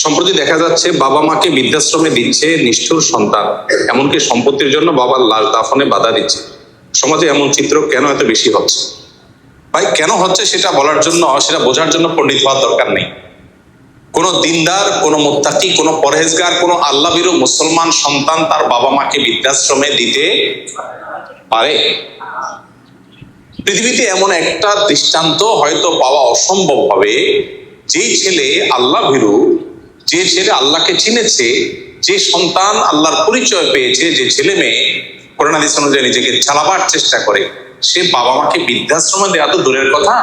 সম্প্রতি দেখা যাচ্ছে বাবা মাকে বৃদ্ধাশ্রমে দিচ্ছে নিষ্ঠুর সন্তান, এমনকি সম্পত্তির জন্য বাবার লাশ দাফনে বাধা দিচ্ছে। সমাজে এমন চিত্র কেন এত বেশি হচ্ছে? ভাই, কেন হচ্ছে সেটা বলার জন্য, সেটা বোঝার জন্য পণ্ডিত হওয়ার দরকার নেই। কোনো দিনদার, কোনো মুত্তাকি, কোনো পরহেজগার, কোনো আল্লাহ ভীরু মুসলমান সন্তান তার বাবা মাকে বৃদ্ধাশ্রমে দিতে পারে? পৃথিবীতে এমন একটা দৃষ্টান্ত হয়তো পাওয়া অসম্ভব হবে, যেই ছেলে আল্লাহ ভীরু, যে ছেলে আল্লাহকে চিনেছে, যে সন্তান আল্লাহর পরিচয় পেয়েছে, যে ছেলে মেয়ে কোরআন হাদিস অনুযায়ী নিজেকে চালাবার চেষ্টা করে, সে বাবা মাকে বৃদ্ধাশ্রমে দেওয়া তো দূরের কথা,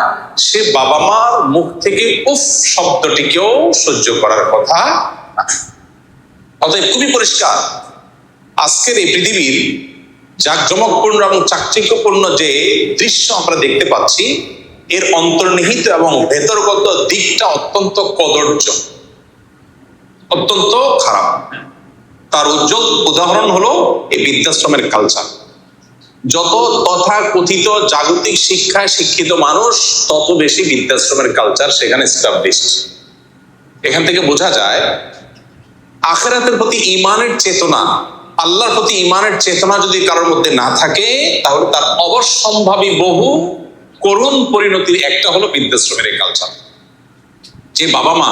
সে বাবা মার মুখ থেকে উফ শব্দটিকেও সহ্য করার কথা। অতএব খুবই পরিষ্কার, আজকের এই পৃথিবীর জাঁকজমকপূর্ণ এবং চাকচিক্যপূর্ণ যে দৃশ্য আমরা দেখতে পাচ্ছি, এর অন্তর্নিহিত এবং ভেতরগত দিকটা অত্যন্ত কদর্য, অত্যন্ত খারাপ। তার উজ্জ্বল উদাহরণ হলো এই বৃদ্ধাশ্রমের কালচার। যত তথাকথিত জাগতিক শিক্ষায় শিক্ষিত মানুষ, তত বেশি বৃদ্ধাশ্রমের কালচার সেখানে এস্টাবলিশড। এখান থেকে বোঝা যায় আখিরাতের প্রতি ঈমানের চেতনা, আল্লাহর প্রতি ঈমানের চেতনা যদি কারোর মধ্যে না থাকে, তাহলে তার অবশ্যম্ভাবী বহু করুণ পরিণতির একটা হলো বৃদ্ধাশ্রমের এই কালচার। যে বাবা মা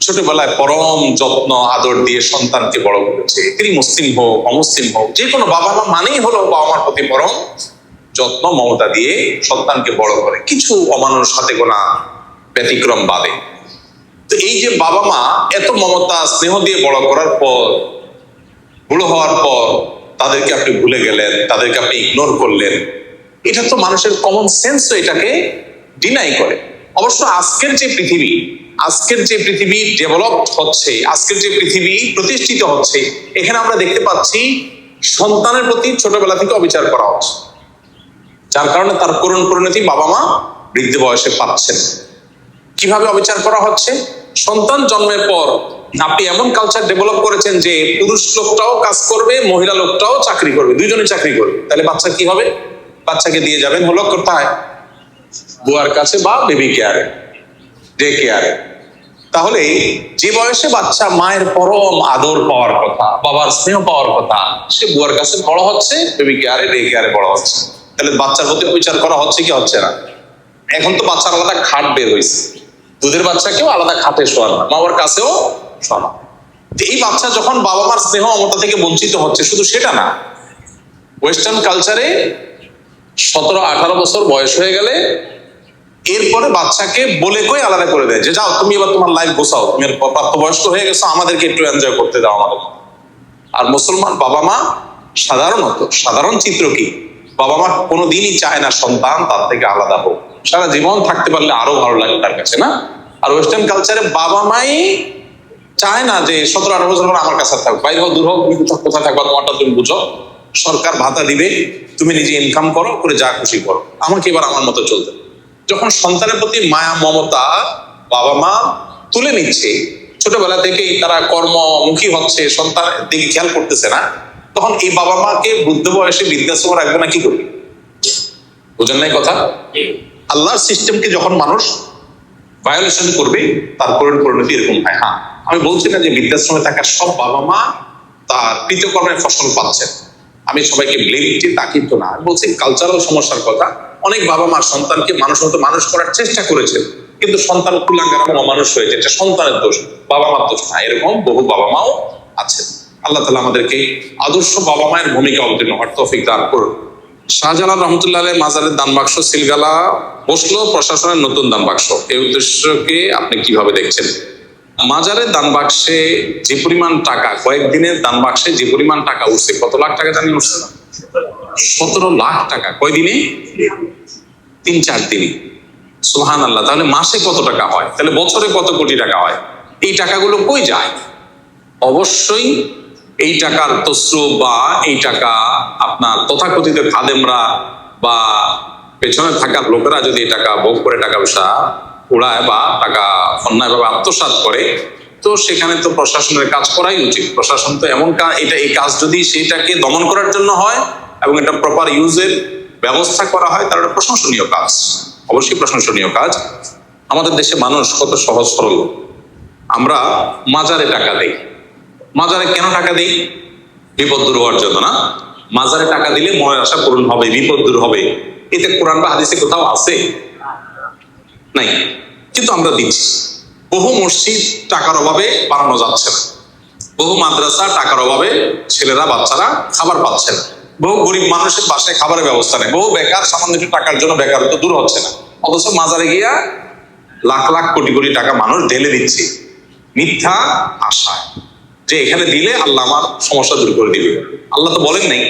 ছোটবেলায় পরম যত্ন আদর দিয়ে সন্তানকে বড় করেছে, তিনি মুসলিম হোক অমুসলিম হোক, যে কোনো বাবা মা মানেই হলো বাবা মার প্রতি পরম যত্ন মমতা দিয়ে সন্তানকে বড় করে, কিছু অমানুষ হাতে গোনা ব্যতিক্রম বাদে। তো এই যে বাবা মা এত মমতা স্নেহ দিয়ে বড় করার পর, বুড়ো হওয়ার পর তাদেরকে আপনি ভুলে গেলেন, তাদেরকে আপনি ইগনোর করলেন, এটা তো মানুষের কমন সেন্সও এটাকে ডিনাই করে। অবশ্য আজকের যে পৃথিবী ডেভেলপ হচ্ছে, আজকের যে পৃথিবী প্রতিষ্ঠিত হচ্ছে, এখানে আমরা দেখতে পাচ্ছি সন্তানের প্রতি ছোটবেলা থেকে অবিচার করা হচ্ছে, যার কারণে তার করুণ পরিণতি বাবা মা বৃদ্ধ বয়সে পাচ্ছেন। কিভাবে অবিচার করা হচ্ছে? সন্তান জন্মের পর আপনি এমন কালচার ডেভেলপ করেছেন যে পুরুষ লোকটাও কাজ করবে, মহিলা লোকটাও চাকরি করবে, দুইজনে চাকরি করবে। তাহলে বাচ্চা কি হবে? বাচ্চাকে দিয়ে যাবেন হলো কোথায়? বুয়ার কাছে বা বেবি কেয়ারে, ডে কেয়ারে। তাহলে যে বয়সে বাচ্চা মায়ের পরম আদর পাওয়ার কথা, বাবার স্নেহ পাওয়ার কথা, সে বুয়ার কাছে বড় হচ্ছে, বেবি কেয়ারে, ডে কেয়ারে বড় হচ্ছে। তাহলে বাচ্চার প্রতি বিচার করা হচ্ছে কি হচ্ছে না? এখন তো বাচ্চার আলাদা খাট বের হয়েছে, দুধের বাচ্চাকেও আলাদা খাটে শোয়ানো, মা বাবার কাছেও শোয়ানো। এই বাচ্চা যখন বাবা মার স্নেহ মমতা থেকে বঞ্চিত হচ্ছে, শুধু সেটা না, ওয়েস্টার্ন কালচারে 17-18 বছর বয়স হয়ে গেলে এরপরে বাচ্চাকে বলে কই আলাদা করে দেয় যে যাও তুমি এবার তোমার লাইফ গোছাও, তুমি প্রাপ্তবয়স্ক হয়ে গেছো, আমাদেরকে একটু এনজয় করতে দাও আমাদের। আর মুসলমান বাবা মা সাধারণ চিত্র কি? বাবা মা কোনোদিনই চায় না সন্তান তার থেকে আলাদা হোক, সারা জীবন থাকতে পারলে আরো ভালো লাগে তার কাছে, না? আর ওয়েস্টার্ন কালচারে বাবা মাই চায় না যে 17-18 বছর পর আমার কাছে থাকো, বাইরে হোক দূর হোক, তুমি কোথায় থাকবা তোমারটা তুমি বুঝো, সরকার ভাতা দিবে, তুমি নিজে ইনকাম করো, করে যা খুশি করো, আমাকে এবার আমার মতো চলতে। যখন সন্তানের প্রতি মায়া মমতা বাবা মা তুলে নিচ্ছে, ছোটবেলা থেকেই তারা কর্মমুখী হচ্ছে, সন্তানের দিকে খেয়াল করতেছে না, তখন এই বাবা মাকে বৃদ্ধ বয়সে বৃদ্ধাশ্রমে রাখবে না, কি করবে? বুঝেন নাই কথা? আল্লাহর সিস্টেমকে যখন মানুষ ভায়োলেশন করবে, তার পরিণতি এরকম হয়। হ্যাঁ, আমি বলছি না যে বৃদ্ধাশ্রমে থাকা সব বাবা মা তার কৃতকর্মের ফসল পাচ্ছেন, আমি সবাইকে ব্লেম দিচ্ছি তা কিন্তু না। আমি বলছি কালচারাল সমস্যার কথা। অনেক বাবা মা সন্তানকে মানুষ করার চেষ্টা করেছেন, কিন্তু সন্তান কুলাঙ্গার এবং অমানুষ হয়েছে, এটা সন্তানের দোষ, বাবা মার দোষ না। এরকম বহু বাবা মাও আছেন। আল্লাহ তাআলা আমাদেরকে আদর্শ বাবা মায়ের ভূমিকা অবতীর্ণ হওয়ার তৌফিক দান করুন। শাহজালাল রহমতুল্লাহ আলাইহির মাজারের দান বাক্স সিলগালা বসলো প্রশাসনের নতুন দান বাক্স, এই উদ্দেশ্যকে আপনি কিভাবে দেখছেন? মাজারের দান বাক্সে যে পরিমাণ টাকা, কয়েকদিনের দান বাক্সে যে পরিমাণ টাকা উঠছে, কত লাখ টাকা জানি উঠছে? 17 লাখ টাকা। কয়দিনে? 3-4 দিনে। সুবহানাল্লাহ। তাহলে মাসে কত টাকা হয়? তাহলে বছরে কত কোটি টাকা হয়? এই টাকাগুলো কই যায়? অবশ্যই এই টাকার তসরুপ বা এই টাকা আপনার তথাকথিত খাদেমরা বা পেছনে থাকার লোকেরা যদি এই টাকা ভোগ করে টাকা পয়সা উড়ায় বা টাকা অন্যায়ভাবে আত্মসাৎ করে, তো সেখানে তো প্রশাসনের কাজ করাই উচিত। প্রশাসন তো এমন এই কাজ যদি সেটাকে দমন করার জন্য হয় এবং এটা প্রপার ইউজের ব্যবস্থা করা হয়, তাহলে এটা প্রশংসনীয় কাজ, অবশ্যই প্রশংসনীয় কাজ। আমাদের দেশে মানুষ কত সহজ সরল, আমরা মাজারে টাকা দেই। মাজারে কেন টাকা দেই? বিপদ দূর হওয়ার জন্য না? মাজারে টাকা দিলে মনের আশা পূরণ হবে, বিপদ দূর হবে। এতে কোরআন বা হাদিসে কোথাও আছে? নাই, কিন্তু আমরা দিচ্ছি। বহু মসজিদ টাকার অভাবে বানানো যাচ্ছে না, বহু মাদ্রাসা টাকার অভাবে ছেলেরা বাচ্চারা খাবার পাচ্ছে না, বহু গরিব মানুষের বাসায় খাবারের ব্যবস্থা নেই, বহু বেকার সামান্য একটু টাকার জন্য বেকারত্ব দূর হচ্ছে না। অথচ মাজারে গিয়া লাখ লাখ কোটি কোটি টাকা মানুষ ঢেলে দিচ্ছে মিথ্যা আশায় যে এখানে দিলে আল্লাহ আমার সমস্যা দূর করে দিবে। আল্লাহ তো বলেন নাই।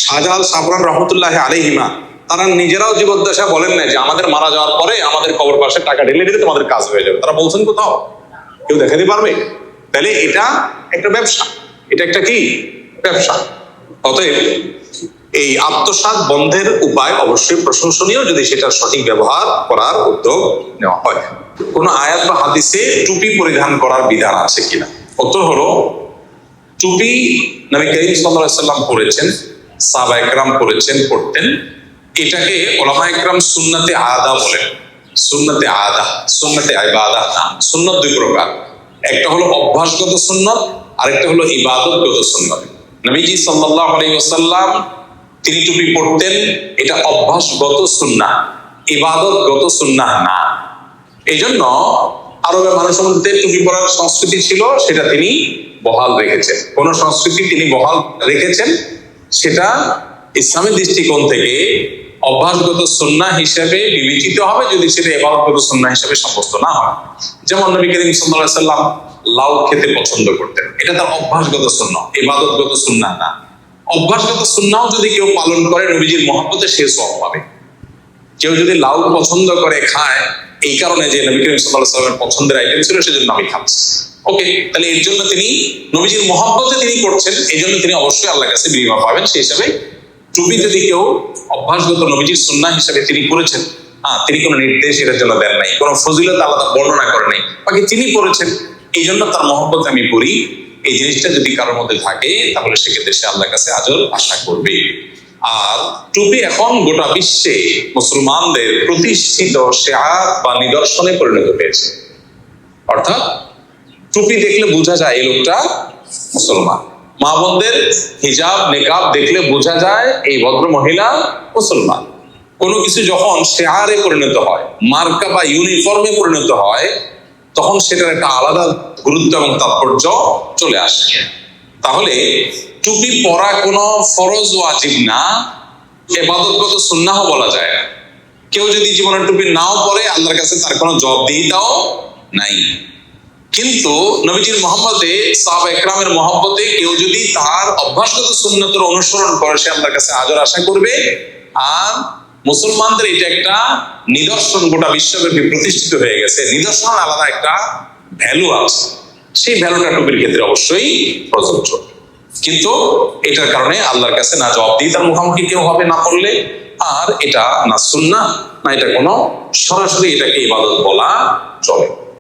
শাহজালাল সাবরান রহমতুল্লাহ আলাইহিমা তারা নিজেরাও জীবদ্দশায় বলেন নাই যে আমাদের মারা যাওয়ার পরে আমাদের কবর পাশে টাকা ঢেলে দিলে তোমাদের কাজ হয়ে যাবে। তারা বলছেন কোথাও? কেউ দেখাতে পারবে? তাহলে এটা একটা ব্যবসা, এটা একটা কি ব্যবসা। অতএব এই আত্মসাৎ বন্ধের উপায় অবশ্যই প্রশংসনীয় যদি সেটা সঠিক ব্যবহার করার উদ্যোগ নেওয়া হয়। কোন আয়াত বা হাদিসে টুপি পরিধান করার বিধান আছে কিনা? উত্তর হলো, টুপি নবী করিম সাল্লাল্লাহু আলাইহি ওয়াসাল্লাম পরেছেন, সাহাবা একরাম পরেছেন, পড়তেন। এটাকে উলামা একরাম সুন্নতে আদা বলেন। সুন্নতে আদা, সুন্নতে ইবাদা না। সুন্নত দুই প্রকার, একটা হলো অভ্যাসগত সুন্নত, আরেকটা হলো ইবাদতগত সুন্নত। নবীজি সাল্লাল্লাহু আলাইহি ওয়াসাল্লাম তিনি টুপি পড়তেন, এটা অভ্যাসগত সুন্নাহ, ইবাদতগত সুন্নাহ না। এই জন্য আরবের মানুষের মধ্যে টুপি পরার সংস্কৃতি ছিল, সেটা তিনি বহাল রেখেছেন। কোন সংস্কৃতি তিনি বহাল রেখেছেন সেটা ইসলামের দৃষ্টিকোণ থেকে অভ্যাসগত সুন্নাহ হিসেবে বিবেচিত হবে যদি সেটা ইবাদতগত সুন্নাহ হিসেবে সাব্যস্ত না হয়। যেমন নবী করিম সাল্লাল্লাহু আলাইহি ওয়াসাল্লাম লাউ খেতে পছন্দ করতেন, এটা তার অভ্যাসগত সুন্নাহ, ইবাদতগত সুন্নাহ না। অভ্যাসগত সুন্নাহ যদি কেউ পালন করে নবীজির মহব্বতে সে সওয়াব পাবে। কেউ যদি লাউ পছন্দ করে খায় এই কারণে যে নবী করিম সাল্লাল্লাহু আলাইহি ওয়াসাল্লামের পছন্দের আইটেম ছিল সেজন্য আমি খাচ্ছি, ওকে, তাহলে এর জন্য তিনি নবীজির মহব্বতে তিনি করছেন, এই জন্য তিনি অবশ্যই আল্লাহর কাছে বিনিময় পাবেন। সেই হিসাবে টুপি যদি কেউ অভ্যাসগত নবীজির সুন্নাহ হিসেবে তিনি করেছেন, তিনি কোনো নির্দেশ এটার জন্য দেন নাই, কোনো ফজিলত আলাদা বর্ণনা করেন নাই, বাকি তিনি করেছেন, এই জন্য তার মহব্বত আমি করি। এই জিনিসটা যদি কারোর মধ্যে থাকে তাহলে সেক্ষেত্রে সে আল্লাহর কাছে আজর আশা করবে। আর টুপি এখন গোটা বিশ্বে মুসলমানদের প্রতিষ্ঠিত শিআর বা নিদর্শনে পরিণত হয়েছে। অর্থাৎ টুপি দেখলে বোঝা যায় এই লোকটা মুসলমান। মা বোনদের হিজাব নেকাব দেখলে বোঝা যায় এই ভদ্র মহিলা মুসলমান। কোনো কিছু যখন শিআরে পরিণত হয়, মার্কা বা ইউনিফর্মে পরিণত হয়, তখন সেটার একটা আলাদা গুরুত্ব এবং তাৎপর্য চলে আসে। তাহলে টুপি পরা কোনো ফরজ ওয়াজিব না, ইবাদতগত সুন্নাহ বলা যায় না। কেউ যদি জীবনে টুপি নাও পরে আল্লাহর কাছে তার কোনো জবাবদিহিতাও নাই। কিন্তু নবীজির মহব্বতে, সাহাবা একরামের মহব্বতে কেউ যদি তার অভ্যাসগত সুন্নতের অনুসরণ করে সে আল্লাহর কাছে আজর আশা করবে। আর মুসলমানদের এটা একটা নিদর্শন, গোটা বিশ্বব্যাপী প্রতিষ্ঠিত হয়ে গেছে। নিদর্শন আলাদা একটা ভ্যালু আছে, সেই ভ্যালুটা টুপির ক্ষেত্রে অবশ্যই প্রযোজ্য। কিন্তু এটার কারণে আল্লাহর কাছে না জবাবদিহিতার মুখোমুখি কেউ হবে না করলে, আর এটা না সুন্নাহ না এটা কোনো সরাসরি এটাকে ইবাদত বলা চলে।